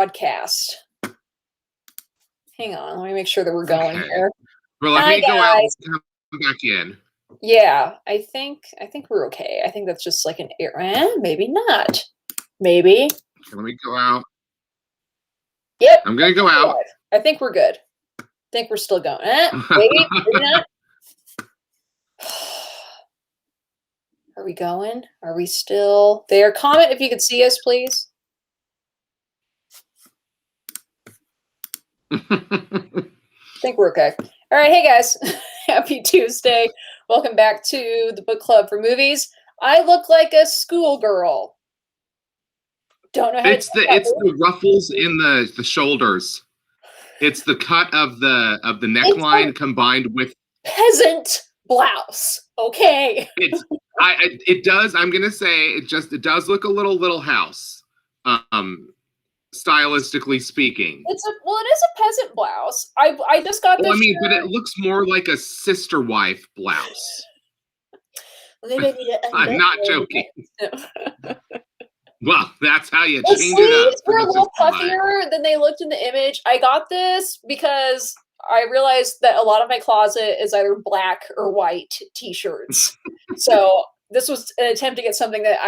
broadcast. Hang on, let me make sure that we're going here. Well, let me go out and come back in. Yeah, I think we're okay. I think that's just like an maybe not. Maybe. Okay, let me go out. Yep. I'm gonna go out. I think we're good. I think we're still going. Maybe not. Are we going? Are we still there? Comment if you could see us, please. I think we're okay. All right, hey guys, happy Tuesday. Welcome back to the book club for movies. I look like a schoolgirl. Don't know how it's the ruffles in the shoulders. It's the cut of the neckline combined with peasant blouse. Okay. It does. I'm gonna say it does look a little house. Stylistically speaking, it is a peasant blouse. I just got this. Well, I mean, but it looks more like a sister wife blouse. I'm not joking. Well, that's how you change it up. We're a little puffier than they looked in the image. I got this because I realized that a lot of my closet is either black or white t-shirts. So this was an attempt to get something that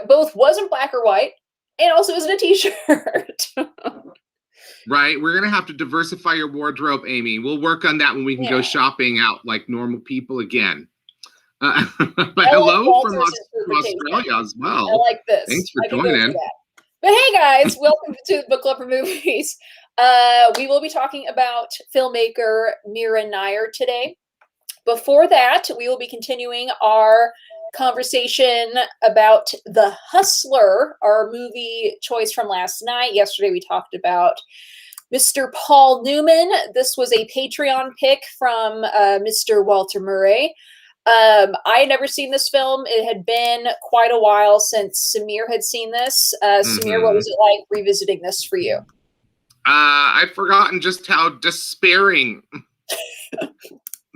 both wasn't black or white and also isn't a t-shirt. Right. We're going to have to diversify your wardrobe, Amy. We'll work on that when we can go shopping out like normal people again. But hello from Australia as well. I like this. Thanks for joining. But hey, guys, welcome to the Book Club for Movies. We will be talking about filmmaker Mira Nair today. Before that, we will be continuing our conversation about The Hustler, our movie choice from last night. Yesterday, we talked about Mr. Paul Newman. This was a Patreon pick from Mr. Walter Murray. I had never seen this film. It had been quite a while since Samir had seen this. Samir, what was it like revisiting this for you? I've forgotten just how despairing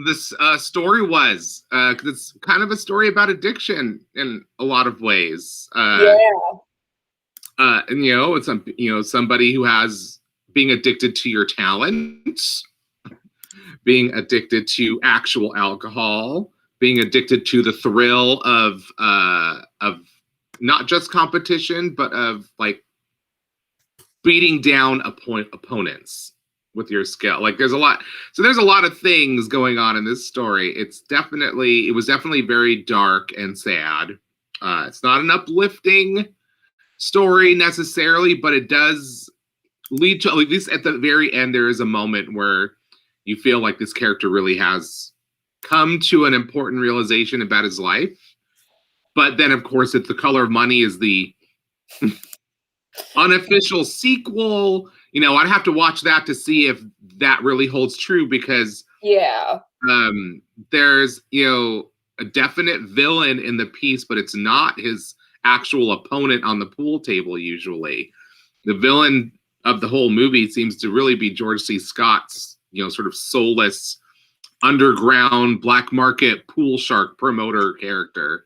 this story was. 'Cause it's kind of a story about addiction in a lot of ways. And it's somebody who has being addicted to your talents, being addicted to actual alcohol, being addicted to the thrill of not just competition, but of like beating down opponents with your skill. Like there's a lot of things going on in this story. It was definitely very dark and sad. It's not an uplifting story necessarily, but it does lead to, at least at the very end, there is a moment where you feel like this character really has come to an important realization about his life. But then, of course, The Color of Money is the unofficial sequel. I'd have to watch that to see if that really holds true, because there's a definite villain in the piece, but it's not his actual opponent on the pool table. Usually the villain of the whole movie seems to really be George C. Scott's sort of soulless underground black market pool shark promoter character.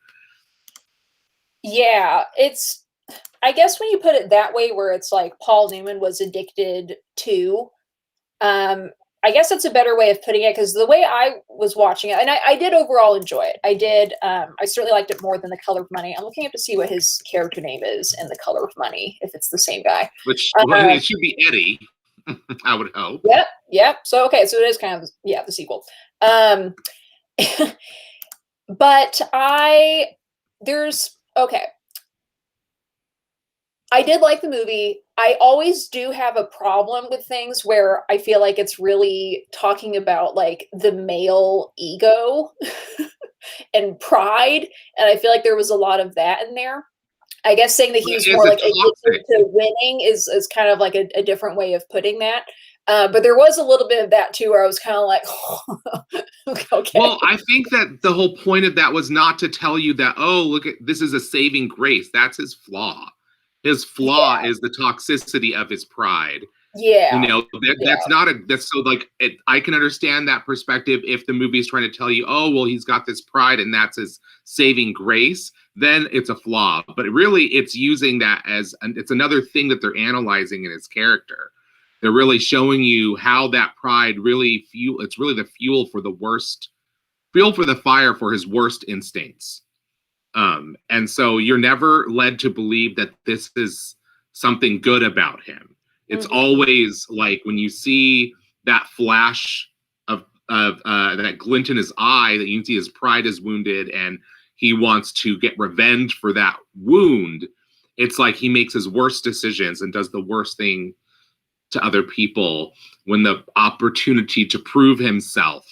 I guess when you put it that way, where it's like Paul Newman was addicted to, I guess that's a better way of putting it, because the way I was watching it, and I did overall enjoy it. I certainly liked it more than The Color of Money. I'm looking up to see what his character name is in The Color of Money, if it's the same guy. Which it should be Eddie, I would hope. Yep. So it is kind of, the sequel. But I did like the movie. I always do have a problem with things where I feel like it's really talking about like the male ego and pride. And I feel like there was a lot of that in there. I guess saying that he's more like addicted to winning is kind of like a different way of putting that. But there was a little bit of that too, where I was kind of like, okay. Well, I think that the whole point of that was not to tell you that, this is a saving grace. That's his flaw. His flaw is the toxicity of his pride. Yeah. That's not that's so like I can understand that perspective if the movie is trying to tell you, oh, well, he's got this pride and that's his saving grace, then it's a flaw. But really, it's using that as it's another thing that they're analyzing in his character. They're really showing you how that pride really it's really the fuel for the fire for his worst instincts. And so you're never led to believe that this is something good about him. It's always like when you see that flash of that glint in his eye, that you can see his pride is wounded and he wants to get revenge for that wound. It's like he makes his worst decisions and does the worst thing to other people when the opportunity to prove himself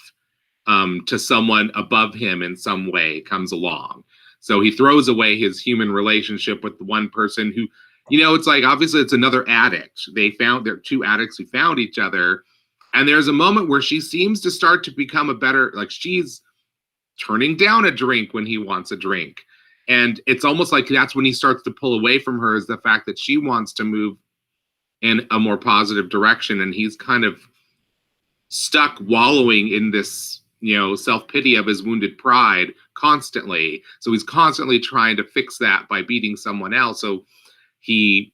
to someone above him in some way comes along. So he throws away his human relationship with the one person who, it's like, obviously it's another addict. They're two addicts who found each other. And there's a moment where she seems to start to become like she's turning down a drink when he wants a drink. And it's almost like that's when he starts to pull away from her, is the fact that she wants to move in a more positive direction. And he's kind of stuck wallowing in this, self-pity of his wounded pride constantly. So he's constantly trying to fix that by beating someone else. So he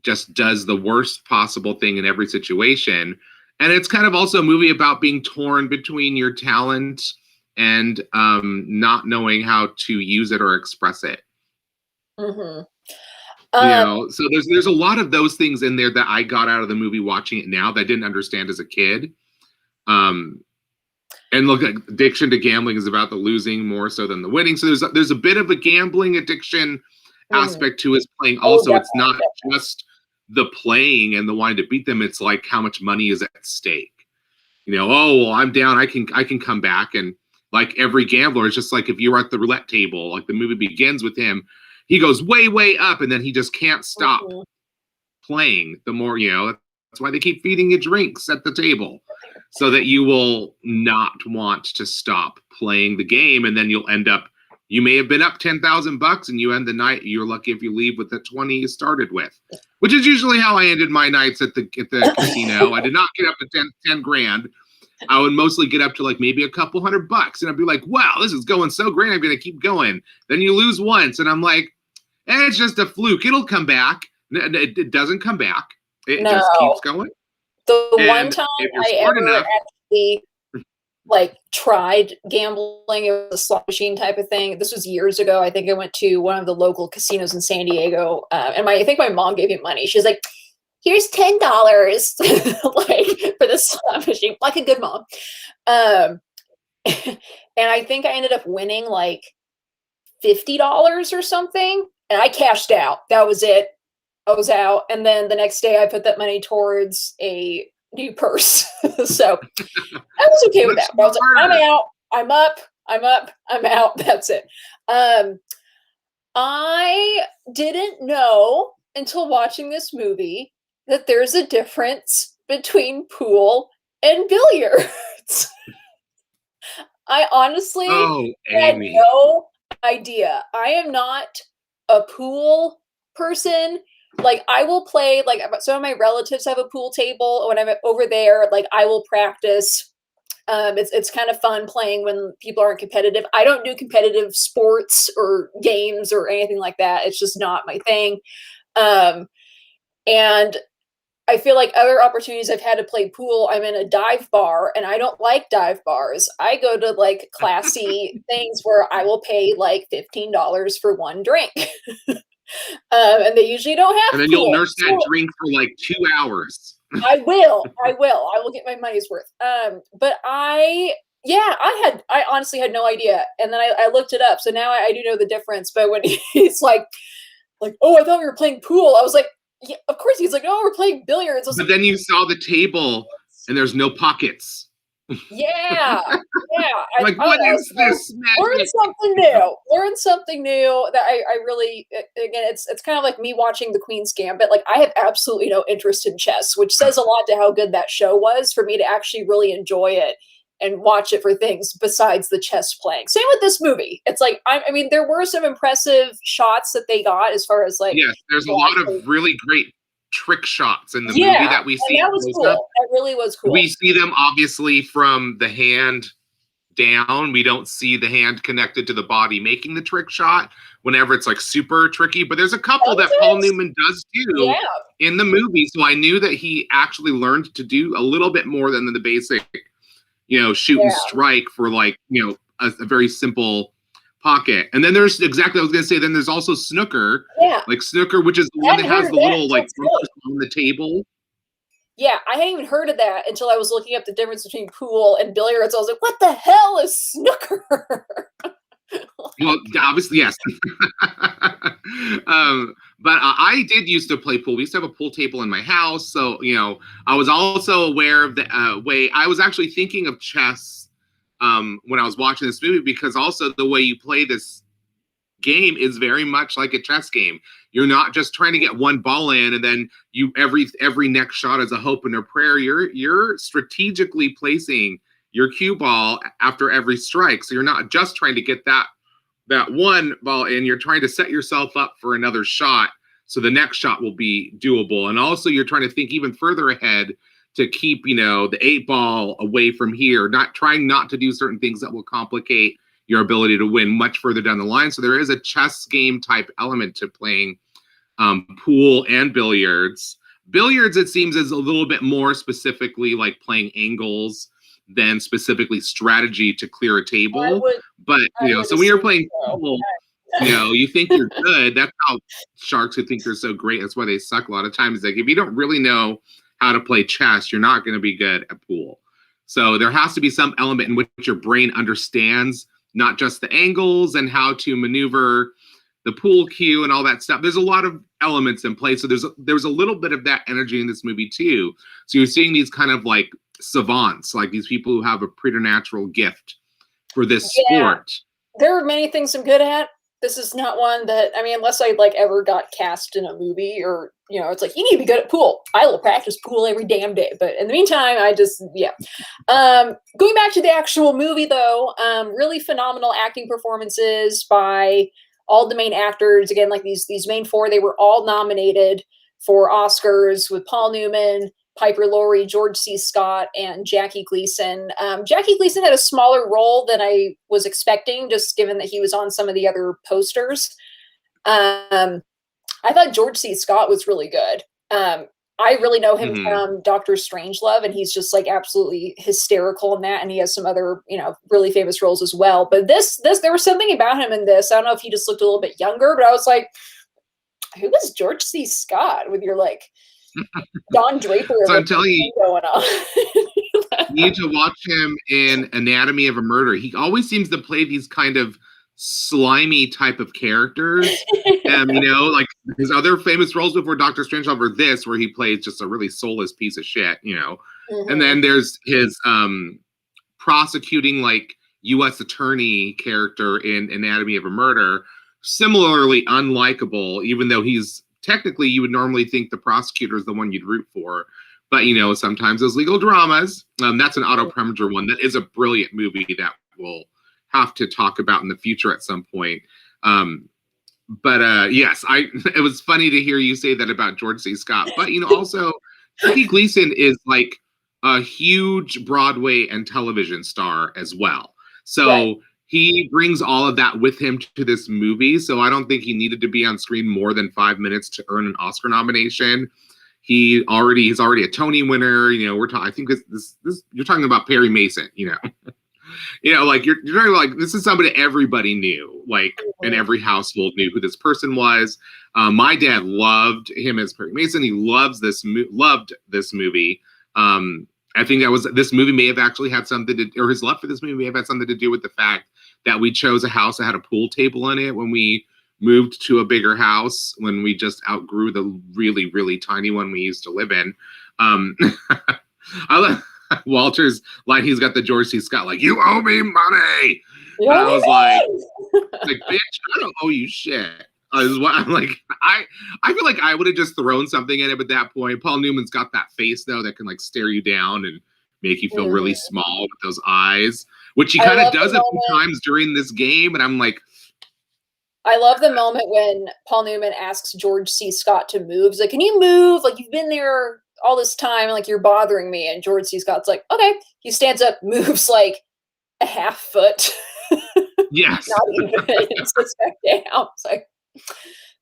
just does the worst possible thing in every situation. And it's kind of also a movie about being torn between your talent and not knowing how to use it or express it. Mm-hmm. So there's a lot of those things in there that I got out of the movie watching it now that I didn't understand as a kid. And look, addiction to gambling is about the losing more so than the winning. So there's a bit of a gambling addiction aspect to his playing. Also, it's not just the playing and the wanting to beat them. It's like how much money is at stake. Oh, well, I'm down. I can come back. And like every gambler, it's just like if you're at the roulette table, like the movie begins with him, he goes way, way up, and then he just can't stop playing. The more, that's why they keep feeding you drinks at the table, so that you will not want to stop playing the game. And then you may have been up $10,000 and you end the night, you're lucky if you leave with the 20 you started with, which is usually how I ended my nights at the casino. I did not get up to 10 grand. I would mostly get up to like maybe a couple $100 and I'd be like, wow, this is going so great. I'm going to keep going. Then you lose once and I'm like, it's just a fluke. It'll come back. It doesn't come back. It just keeps going. The one time I ever actually tried gambling, it was a slot machine type of thing. This was years ago. I think I went to one of the local casinos in San Diego, and I think my mom gave me money. She was like, "Here's $10, for this slot machine," like a good mom. And I think I ended up winning like $50 or something, and I cashed out. That was it. I was out. And then the next day I put that money towards a new purse. So I was okay with that. But I was like, I'm out, I'm up, I'm out. That's it. I didn't know until watching this movie that there's a difference between pool and billiards. I honestly had no idea. I am not a pool person. Like, I will play, like, some of my relatives have a pool table. When I'm over there, like, I will practice. It's kind of fun playing when people aren't competitive. I don't do competitive sports or games or anything like that. It's just not my thing. And I feel like other opportunities I've had to play pool, I'm in a dive bar, and I don't like dive bars. I go to like classy things where I will pay like $15 for one drink. And they usually don't have. And then you'll nurse that drink for like 2 hours. I will get my money's worth. But I honestly had no idea. And then I looked it up. So now I do know the difference. But when he's like, oh, I thought we were playing pool. I was like, yeah, of course. He's like, no, we're playing billiards. But then you saw the table and there's no pockets. Yeah. Like, what is this magic? Learn something new that I really, again, it's kind of like me watching the Queen's Gambit. Like, I have absolutely no interest in chess, which says a lot to how good that show was for me to actually really enjoy it and watch it for things besides the chess playing. Same with this movie. It's like, I mean, there were some impressive shots that they got as far as like. Yes, there's a lot of really great trick shots in the movie Yeah, that we see. and that was cool. That really was cool. We see them obviously from the hand down. We don't see the hand connected to the body making the trick shot whenever it's like super tricky. But there's a couple that Paul Newman does do in the movie. So I knew that he actually learned to do a little bit more than the basic, shoot and strike for like, a very simple pocket. And then there's exactly, I was going to say, then there's also snooker. Yeah. Like snooker, which is the one that has the little like on the table. Yeah, I hadn't even heard of that until I was looking up the difference between pool and billiards. I was like, what the hell is snooker? Well, obviously, yes. But I did used to play pool. We used to have a pool table in my house. So, I was also aware of the way I was actually thinking of chess when I was watching this movie, because also the way you play this game is very much like a chess game. You're not just trying to get one ball in and then every next shot is a hope and a prayer. You're strategically placing your cue ball after every strike. So you're not just trying to get that one ball in, you're trying to set yourself up for another shot so the next shot will be doable. And also you're trying to think even further ahead to keep, the 8 ball away from here, trying not to do certain things that will complicate your ability to win much further down the line. So there is a chess game type element to playing pool and billiards. Billiards, it seems, is a little bit more specifically like playing angles than specifically strategy to clear a table. So when you're playing pool, you think you're good. That's how sharks who think they're so great. That's why they suck a lot of times. Like if you don't really know how to play chess, you're not going to be good at pool. So there has to be some element in which your brain understands not just the angles and how to maneuver the pool cue and all that stuff. There's a lot of elements in play. So there's a little bit of that energy in this movie too. So you're seeing these kind of like savants, like these people who have a preternatural gift for this sport. There are many things I'm good at. This is not one that, unless I like ever got cast in a movie or, it's like, you need to be good at pool. I will practice pool every damn day. But in the meantime, I just, going back to the actual movie though, really phenomenal acting performances by all the main actors. Again, like these main 4, they were all nominated for Oscars with Paul Newman, Piper Laurie, George C. Scott, and Jackie Gleason. Jackie Gleason had a smaller role than I was expecting, just given that he was on some of the other posters. I thought George C. Scott was really good. I really know him from Dr. Strangelove, and he's just like absolutely hysterical in that. And he has some other, really famous roles as well. But this, there was something about him in this. I don't know if he just looked a little bit younger, but I was like, who is George C. Scott with your like Don Draper? So I'm telling you, going on. You need to watch him in Anatomy of a Murder. He always seems to play these kind of slimy type of characters. And, like his other famous roles before Dr. Strangelove are this, where he plays just a really soulless piece of shit, And then there's his prosecuting like U.S. attorney character in Anatomy of a Murder, similarly unlikable, even though he's technically, you would normally think the prosecutor is the one you'd root for. But, sometimes those legal dramas, that's an Otto Preminger one. That is a brilliant movie that we'll have to talk about in the future at some point. Yes, it was funny to hear you say that about George C. Scott. But, also, Jackie Gleason is like a huge Broadway and television star as well. So he brings all of that with him to this movie. So I don't think he needed to be on screen more than 5 minutes to earn an Oscar nomination. He's already a Tony winner. I think this you're talking about Perry Mason, like you're talking like this is somebody everybody knew, like and every household knew who this person was. My dad loved him as Perry Mason. He loved this movie. I think this movie may have actually had something to, or his love for this movie may have had something to do with the fact that we chose a house that had a pool table in it when we moved to a bigger house, when we just outgrew the really, really tiny one we used to live in. I love Walter's line. He's got the George C. Scott, like, you owe me money. And I was like, bitch, I don't owe you shit. I'm like, I feel like I would have just thrown something at him at that point. Paul Newman's got that face though that can like stare you down and make you feel really small with those eyes, which he kind of does a few times during this game. And I'm like, I love the moment when Paul Newman asks George C. Scott to move. He's like, "Can you move? Like, you've been there all this time, like you're bothering me." And George C. Scott's like, "Okay." He stands up, moves like a half foot, Yes. not even, and sits back down. It's like,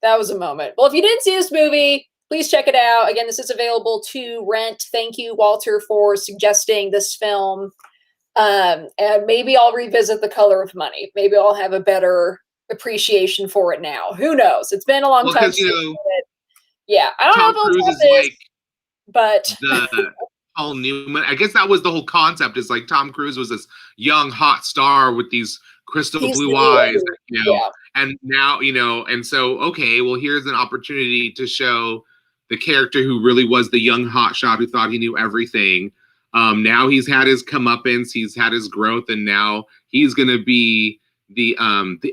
that was a moment. Well, if you didn't see this movie, please check it out. Again, this is available to rent. Thank you, Walter, for suggesting this film. And maybe I'll revisit The Color of Money. Maybe I'll have a better appreciation for it now. Who knows? It's been a long Well, time because since it. Yeah, I don't know Tom if it'll Cruise top is this, like but the Paul Newman. I guess that was the whole concept. Is like Tom Cruise was this young hot star with these crystal he's blue the new eyes, Eddie. Yeah, and now and so okay, well here's an opportunity to show the character who really was the young hotshot who thought he knew everything. Now he's had his comeuppance, he's had his growth, and now he's gonna be the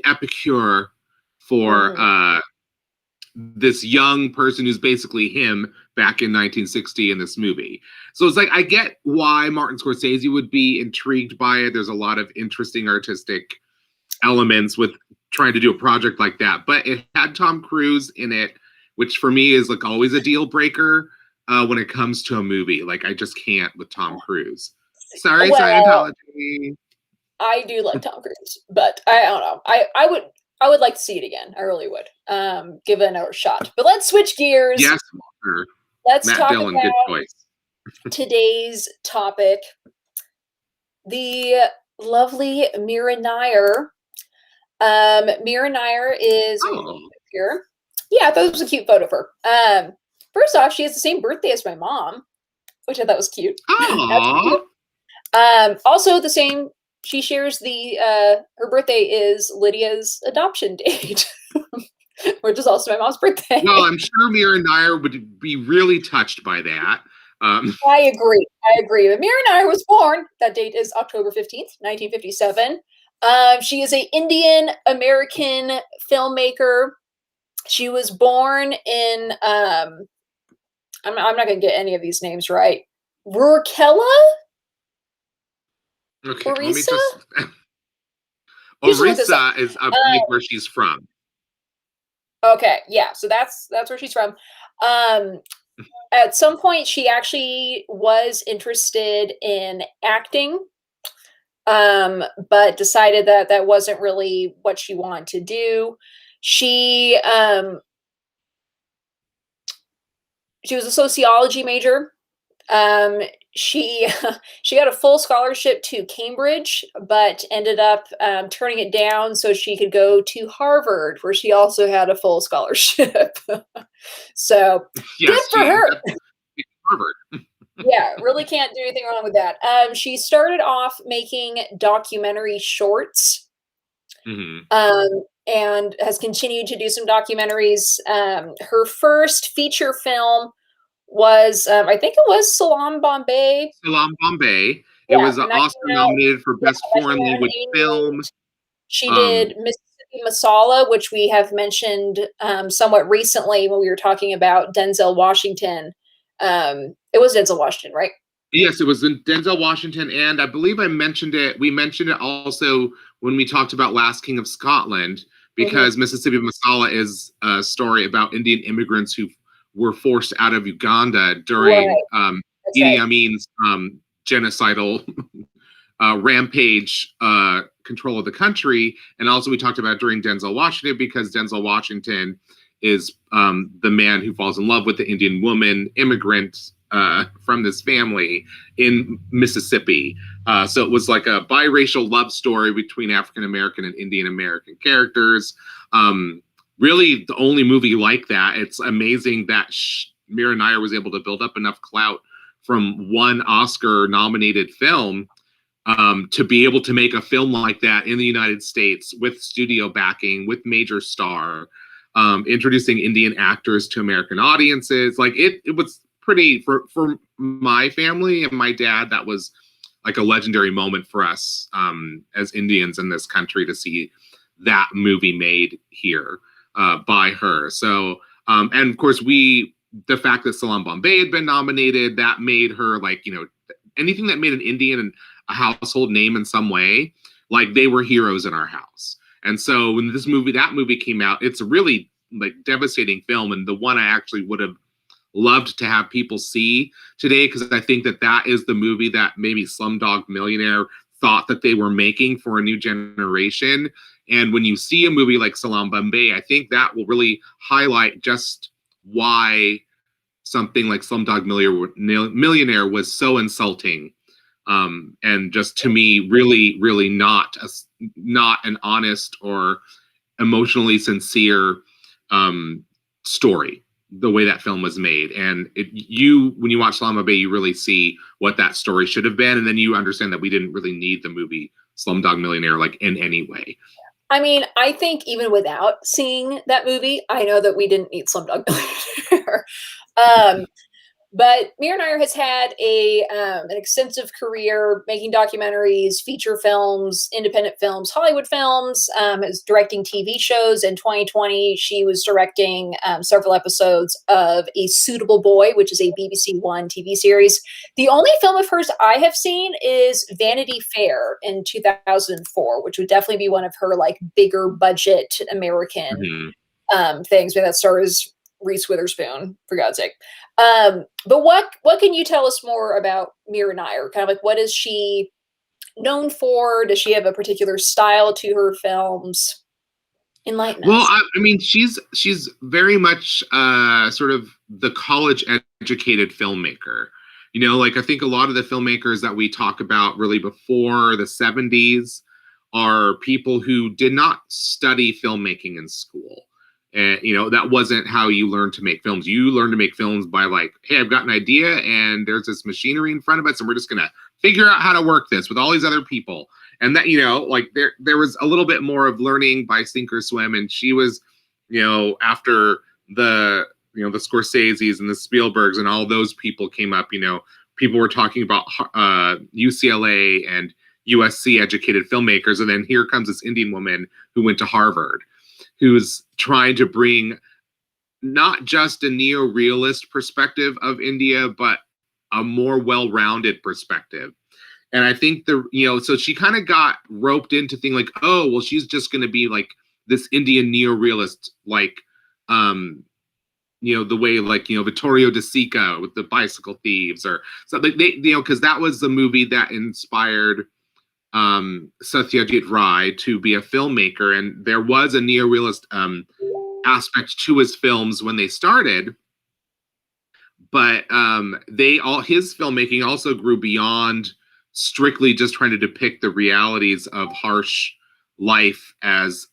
epicure for this young person who's basically him back in 1960 in this movie. So it's like I get why Martin Scorsese would be intrigued by it. There's a lot of interesting artistic elements with trying to do a project like that, but it had Tom Cruise in it, which for me is like always a deal breaker when it comes to a movie. Like I just can't with Tom Cruise. Sorry, well, Scientology. I do like Tom Cruise, but I don't know. I would like to see it again. I really would. Give it another shot. But let's switch gears. Yes, Walter. Let's Matt talk Dillon, good about choice. today's topic. The lovely Mira Nair. Mira Nair is Oh, here. Yeah, I thought it was a cute photo of her. First off, she has the same birthday as my mom, which I thought was cute. That's oh, cute. Also the same. She shares the her birthday is Lydia's adoption date, which is also my mom's birthday. well, I'm sure Mira Nair would be really touched by that. I agree. I agree. But Mira Nair was born. That date is October 15th, 1957. She is an Indian American filmmaker. She was born in I'm not going to get any of these names right. Rourkela? Okay, let me Orissa? just. You should look this up. Orissa is, I believe, where she's from. Okay, yeah, so that's where she's from. At some point, she actually was interested in acting, but decided that that wasn't really what she wanted to do. She was a sociology major. She she got a full scholarship to Cambridge, but ended up turning it down so she could go to Harvard, where she also had a full scholarship. So Yes, good for her. Harvard. Yeah, really can't do anything wrong with that. She started off making documentary shorts, and has continued to do some documentaries. Her first feature film was, I think it was Salam Bombay. Salam Bombay. It Yeah, was Oscar nominated for Best Foreign Language Film. She did Mississippi Masala, which we have mentioned somewhat recently when we were talking about Denzel Washington. It was Denzel Washington, right? Yes, it was in Denzel Washington, and I believe I mentioned it. We mentioned it also when we talked about Last King of Scotland, because Mississippi Masala is a story about Indian immigrants who were forced out of Uganda during Idi Amin's genocidal rampage control of the country. And also we talked about during Denzel Washington, because Denzel Washington is the man who falls in love with the Indian woman immigrant from this family in Mississippi. So it was like a biracial love story between African American and Indian American characters. Really the only movie like that. It's amazing that Mira Nair was able to build up enough clout from one Oscar nominated film to be able to make a film like that in the United States with studio backing, with major star, introducing Indian actors to American audiences. Like it was pretty, for my family and my dad, that was like a legendary moment for us as Indians in this country to see that movie made here by her. So, and of course the fact that Salam Bombay had been nominated, that made her like, anything that made an Indian a household name in some way, like they were heroes in our house. And so when that movie came out, it's a really like devastating film, and the one I actually would have loved to have people see today, because I think that is the movie that maybe Slumdog Millionaire thought that they were making for a new generation. And when you see a movie like Salam Bombay, I think that will really highlight just why something like Slumdog Millionaire was so insulting, and just to me really, really not an honest or emotionally sincere story, the way that film was made. And when you watch Salam Bombay, you really see what that story should have been, and then you understand that we didn't really need the movie Slumdog Millionaire like in any way. I mean, I think even without seeing that movie, I know that we didn't need Slumdog Millionaire. But Mira Nair has had an extensive career making documentaries, feature films, independent films, Hollywood films, is directing TV shows. In 2020, she was directing several episodes of A Suitable Boy, which is a BBC One TV series. The only film of hers I have seen is Vanity Fair in 2004, which would definitely be one of her like bigger budget American things. But that stars Reese Witherspoon, for God's sake. But what can you tell us more about Mira Nair? Kind of like, what is she known for? Does she have a particular style to her films? Enlighten us. Well, I mean, she's very much sort of the college educated filmmaker. You know, like I think a lot of the filmmakers that we talk about really before the 70s are people who did not study filmmaking in school. And, you know, that wasn't how you learn to make films. You learn to make films by like, hey, I've got an idea and there's this machinery in front of us and we're just going to figure out how to work this with all these other people. And that, you know, like there was a little bit more of learning by sink or swim. And she was, you know, after the Scorseses and the Spielbergs and all those people came up, you know, people were talking about UCLA and USC educated filmmakers. And then here comes this Indian woman who went to Harvard, who's trying to bring not just a neo-realist perspective of India, but a more well-rounded perspective. And I think so she kind of got roped into thinking like, oh, well, she's just going to be like this Indian neo-realist, like, you know, the way like, you know, Vittorio De Sica with the Bicycle Thieves or something, you know, because that was the movie that inspired Satyajit Ray to be a filmmaker, and there was a neo-realist aspect to his films when they started, but his filmmaking also grew beyond strictly just trying to depict the realities of harsh life as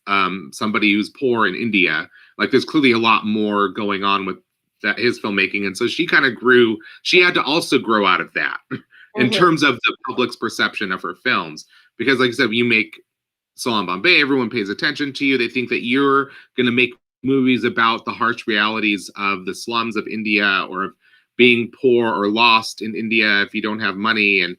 somebody who's poor in India. Like there's clearly a lot more going on with his filmmaking, and so she kind of grew. She had to also grow out of that. In terms of the public's perception of her films. Because like I said, when you make Salam Bombay, everyone pays attention to you. They think that you're going to make movies about the harsh realities of the slums of India or of being poor or lost in India if you don't have money. And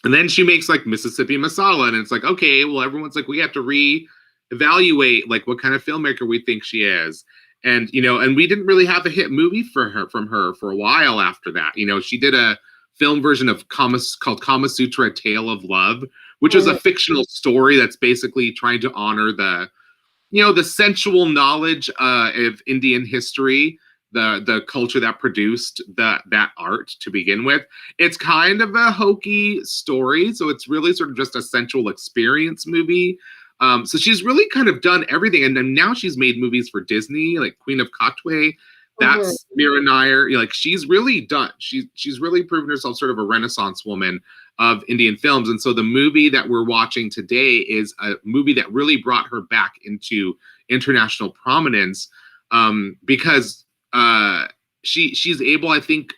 then she makes like Mississippi Masala. And it's like, okay, well, everyone's like, we have to reevaluate like what kind of filmmaker we think she is. And, you know, and we didn't really have a hit movie from her for a while after that. You know, she did a film version of called Kama Sutra, A Tale of Love, which is a fictional story that's basically trying to honor the sensual knowledge of Indian history, the culture that produced that art to begin with. It's kind of a hokey story, so it's really sort of just a sensual experience movie. So she's really kind of done everything, and then now she's made movies for Disney, like Queen of Katwe. That's Mira Nair. Like she's really done. She's really proven herself sort of a Renaissance woman of Indian films. And so the movie that we're watching today is a movie that really brought her back into international prominence, because she's able, I think,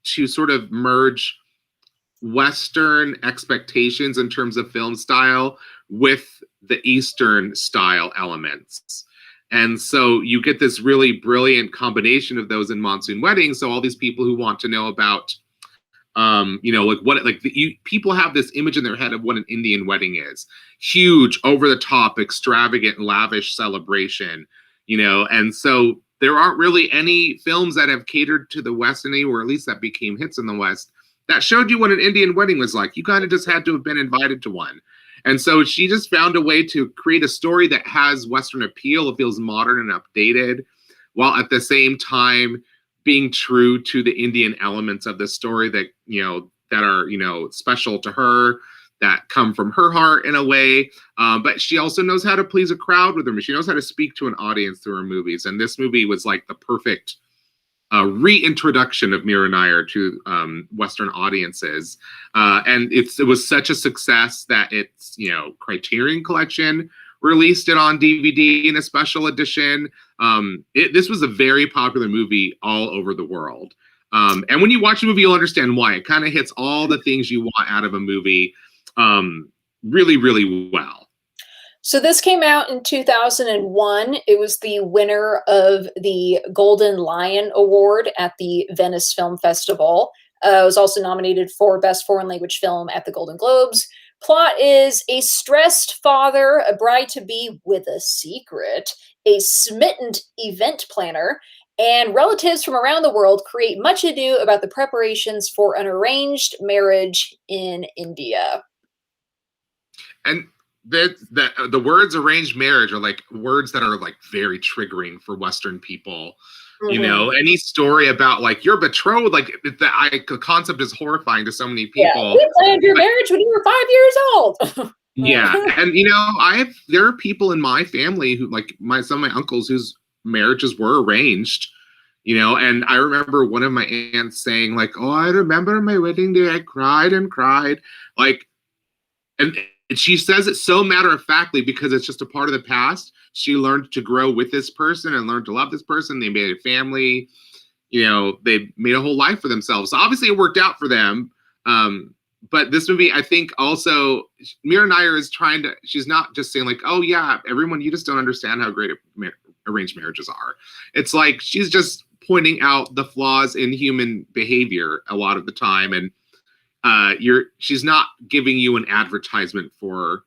to sort of merge Western expectations in terms of film style with the Eastern style elements. And so you get this really brilliant combination of those in Monsoon Wedding. So all these people who want to know about, you know, like what, like people have this image in their head of what an Indian wedding is: huge, over the top, extravagant, lavish celebration, you know. And so there aren't really any films that have catered to the West, or at least that became hits in the West, that showed you what an Indian wedding was like. You kind of just had to have been invited to one. And so she just found a way to create a story that has Western appeal. It feels modern and updated, while at the same time being true to the Indian elements of the story that, that are, special to her, that come from her heart in a way. But she also knows how to please a crowd with her. She knows how to speak to an audience through her movies. And this movie was like the perfect reintroduction of Mira Nair to Western audiences. And it was such a success that its, Criterion Collection released it on DVD in a special edition. This was a very popular movie all over the world. And when you watch the movie, you'll understand why. It kind of hits all the things you want out of a movie really, really well. So this came out in 2001. It was the winner of the Golden Lion Award at the Venice Film Festival. It was also nominated for Best Foreign Language Film at the Golden Globes. Plot is a stressed father, a bride-to-be with a secret, a smitten event planner, and relatives from around the world create much ado about the preparations for an arranged marriage in India. And the words arranged marriage are like words that are like very triggering for Western people. Any story about like you're betrothed, like the concept is horrifying to so many people. Yeah, you planned your marriage when you were 5 years old. Yeah, and there are people in my family who, like some of my uncles, whose marriages were arranged. And I remember one of my aunts saying like, "Oh, I remember my wedding day. I cried and cried." Like, and she says it so matter-of-factly because it's just a part of the past. She learned to grow with this person and learned to love this person. They made a family. They made a whole life for themselves. So obviously it worked out for them. But this movie, I think also, Mira Nair is she's not just saying like, "Oh yeah, everyone, you just don't understand how great arranged marriages are." It's like she's just pointing out the flaws in human behavior a lot of the time. And she's not giving you an advertisement for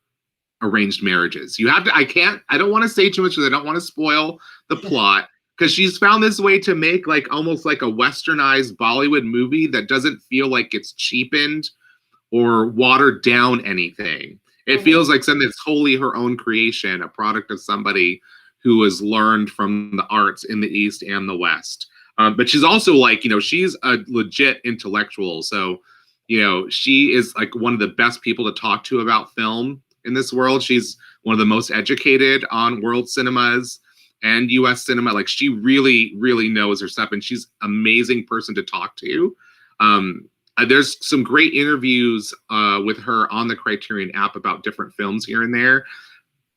arranged marriages. I don't want to say too much because I don't want to spoil the plot, because she's found this way to make like almost like a westernized Bollywood movie that doesn't feel like it's cheapened or watered down anything. It feels like something that's wholly her own creation, a product of somebody who has learned from the arts in the East and the West. But she's also like, she's a legit intellectual. So she is like one of the best people to talk to about film in this world. She's one of the most educated on world cinemas and US cinema. Like, she really, really knows her stuff, and she's an amazing person to talk to. There's some great interviews with her on the Criterion app about different films here and there.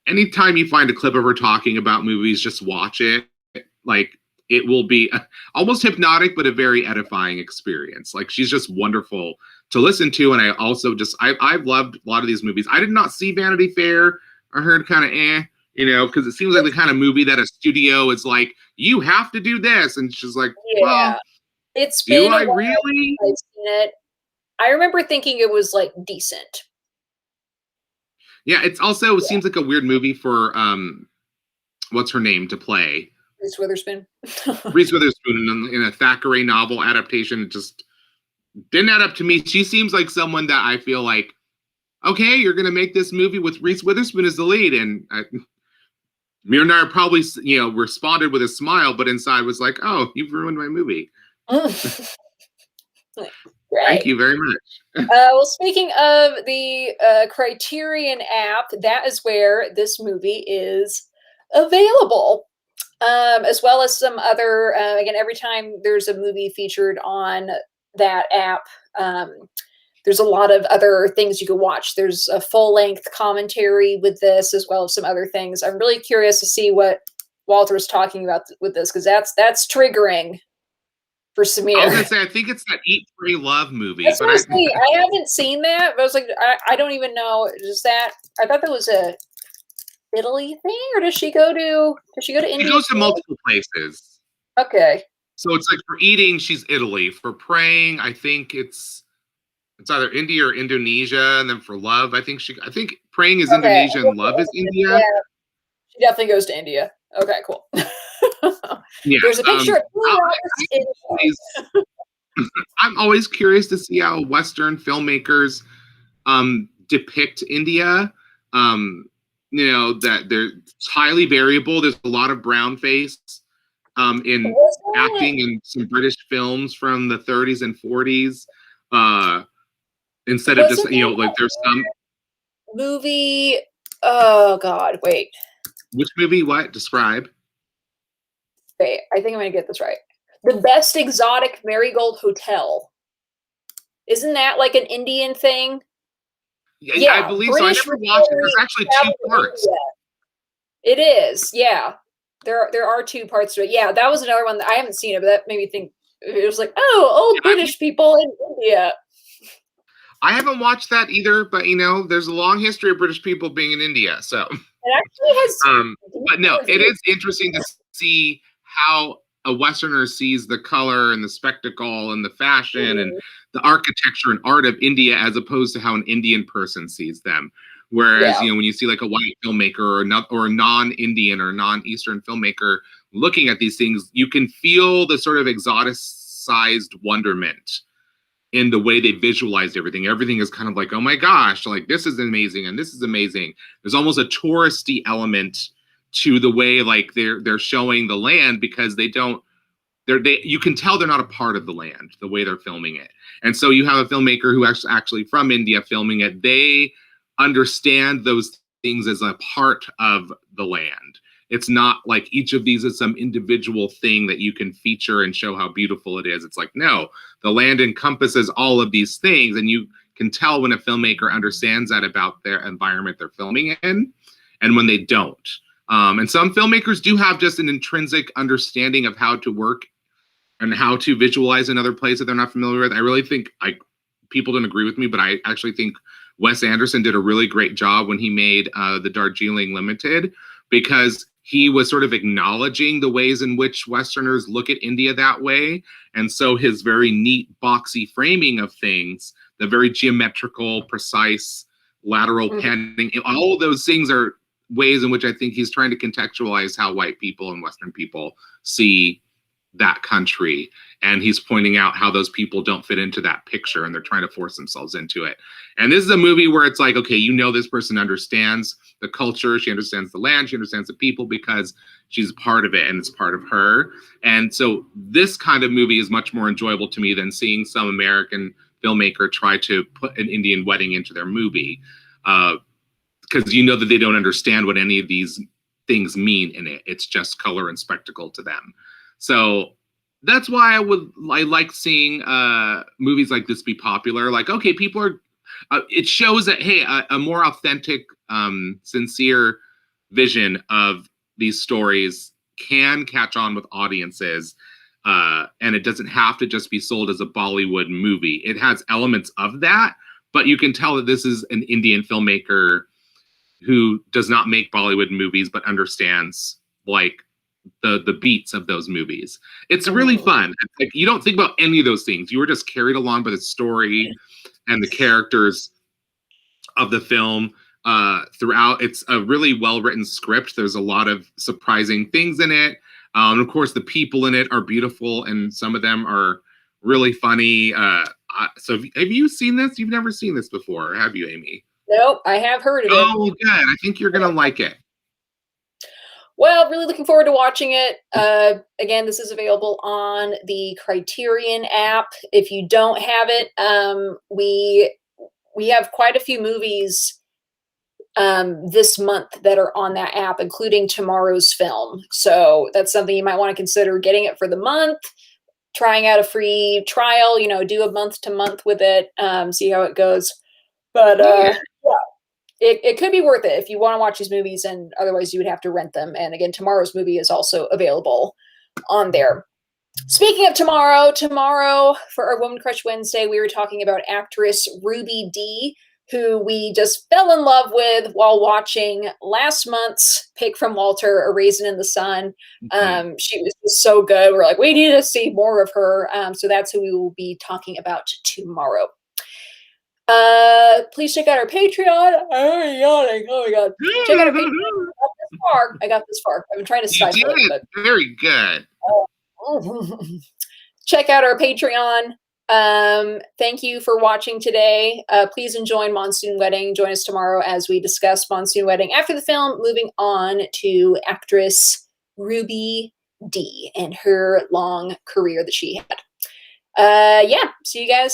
Anytime you find a clip of her talking about movies, just watch it. Like, it will be almost hypnotic, but a very edifying experience. Like, she's just wonderful to listen to. And I also I've loved a lot of these movies. I did not see Vanity Fair. I heard kind of because it seems like the kind of movie that a studio is like, you have to do this. And she's like, well, it's been do I really? I've seen it. I remember thinking it was like decent. Yeah, it's also seems like a weird movie for what's her name to play. Reese Witherspoon. Reese Witherspoon in a Thackeray novel adaptation. It just didn't add up to me. She seems like someone that I feel like, okay, you're going to make this movie with Reese Witherspoon as the lead. And Mira Nair probably, responded with a smile, but inside was like, oh, you've ruined my movie. Right. Thank you very much. Well, speaking of the Criterion app, that is where this movie is available. As well as some other, again, every time there's a movie featured on that app, there's a lot of other things you can watch. There's a full-length commentary with this, as well as some other things. I'm really curious to see what Walter's talking about with this, because that's triggering for Samir. I was gonna say, I think it's that Eat, Pray, Love movie. That's mostly, I haven't seen that, but I was like, I don't even know. Is that? I thought that was a Italy thing, or does she go to India? She goes to multiple places. Okay. So it's like for eating, she's Italy. For praying, I think it's either India or Indonesia, and then for love, I think praying is Indonesia and love is India. Yeah. She definitely goes to India. Okay, cool. Yeah, there's a picture of I'm always curious to see how Western filmmakers depict India. You know, that they're highly variable. There's a lot of brown face in acting in some British films from the 30s and 40s. Instead of just, you know, like there's some movie. Oh God, wait. Which movie? What? Describe. Wait, I think I'm gonna get this right. The Best Exotic Marigold Hotel. Isn't that like an Indian thing? Yeah, I believe so. I never watched it. There's actually 2 parts. It is, yeah. There are 2 parts to it. Yeah, that was another one that I haven't seen it, but that made me think it was like, oh, old British people in India. I haven't watched that either, but you know, there's a long history of British people being in India, so it actually has. But no, it is interesting to see how a Westerner sees the color and the spectacle and the fashion and the architecture and art of India as opposed to how an Indian person sees them. Whereas, you know, when you see like a white filmmaker or a non-Indian or non-Eastern filmmaker looking at these things, you can feel the sort of exoticized wonderment in the way they visualized everything. Everything is kind of like, oh my gosh, like this is amazing and this is amazing. There's almost a touristy element to the way like they're showing the land, because they you can tell they're not a part of the land the way they're filming it. And so you have a filmmaker who actually from India filming it. They understand those things as a part of the land. It's not like each of these is some individual thing that you can feature and show how beautiful it is. It's like, no, the land encompasses all of these things. And you can tell when a filmmaker understands that about their environment they're filming in and when they don't. And some filmmakers do have just an intrinsic understanding of how to work and how to visualize another place that they're not familiar with. I really think people don't agree with me, but I actually think Wes Anderson did a really great job when he made the Darjeeling Limited, because he was sort of acknowledging the ways in which Westerners look at India that way. And so his very neat, boxy framing of things, the very geometrical, precise, lateral panning, all of those things are ways in which I think he's trying to contextualize how white people and Western people see that country. And he's pointing out how those people don't fit into that picture and they're trying to force themselves into it. And this is a movie where it's like, okay, you know, this person understands the culture, she understands the land, she understands the people because she's a part of it and it's part of her. And so this kind of movie is much more enjoyable to me than seeing some American filmmaker try to put an Indian wedding into their movie. Because you know that they don't understand what any of these things mean in it. It's just color and spectacle to them. So that's why I like seeing movies like this be popular. Like, okay, people are, it shows that, hey, a more authentic, sincere vision of these stories can catch on with audiences. And it doesn't have to just be sold as a Bollywood movie. It has elements of that, but you can tell that this is an Indian filmmaker who does not make Bollywood movies, but understands like the beats of those movies. It's really fun. Like, you don't think about any of those things. You were just carried along by the story and the characters of the film throughout. It's a really well-written script. There's a lot of surprising things in it. Of course, the people in it are beautiful, and some of them are really funny. So have you seen this? You've never seen this before, have you, Amy? Nope, I have heard of it. Oh, good. I think you're going to like it. Well, really looking forward to watching it. Again, this is available on the Criterion app. If you don't have it, we have quite a few movies this month that are on that app, including tomorrow's film. So that's something you might want to consider, getting it for the month, trying out a free trial, you know, do a month to month with it, see how it goes. But yeah. It could be worth it if you want to watch these movies, and otherwise you would have to rent them. And again, tomorrow's movie is also available on there. Speaking of tomorrow for our Woman Crush Wednesday, we were talking about actress Ruby Dee, who we just fell in love with while watching last month's Pick from Walter, A Raisin in the Sun. She was just so good. We're like, we need to see more of her. So that's who we will be talking about tomorrow. Please check out our Patreon. I'm yawning. Oh my god. Check out our Patreon. I got this far. I've been trying to stifle it. Very good. Check out our Patreon. Thank you for watching today. Please enjoy Monsoon Wedding. Join us tomorrow as we discuss Monsoon Wedding after the film, moving on to actress Ruby Dee and her long career that she had. Yeah, see you guys